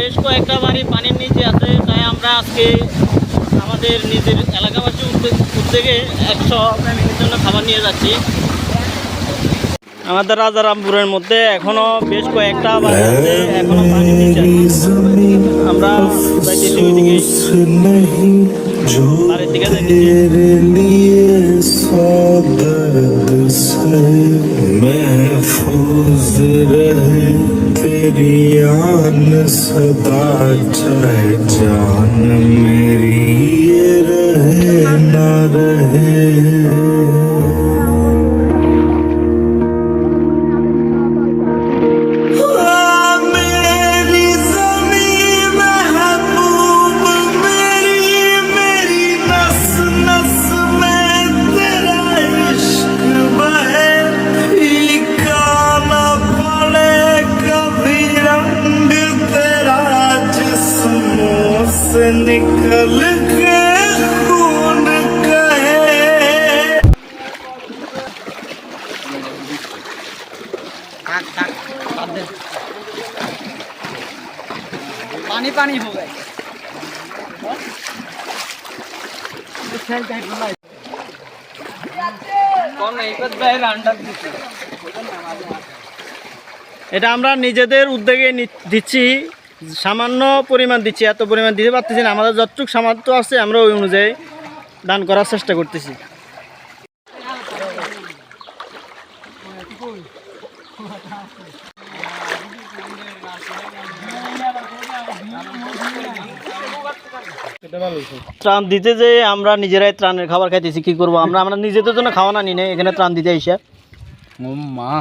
বেশ কয়েকটা বাড়ি পানির নিচে আছে, তাই আমরা আজকে আমাদের নিজের এলাকাবাসী উদ্যোগে 100 ফ্যামিলির জন্য খাবার নিয়ে যাচ্ছি। আমাদের রাজারামপুরের মধ্যে এখনো বেশ কয়েকটা বাড়ি আছে, এখনো পানির নিচে আছে। আমরা যাইতেছি ওইদিকে, বাড়ির দিকে निकल के खून कहे पानी पानी हो गए। এটা আমরা নিজেদের উদ্যোগে দিচ্ছি, সামান্য পরিমাণ দিচ্ছি, এত পরিমাণ দিতে পারতেছি না। আমাদের যতটুকু সামর্থ্য আছে আমরা ওই অনুযায়ী দান করার চেষ্টা করতেছি। ত্রাণ দিতে যে আমরা নিজেরাই ত্রাণের খাবার খাইতেছি, কি করবো আমরা নিজেদের জন্য খাওয়া না নি না, এখানে ত্রাণ দিতে এসে মা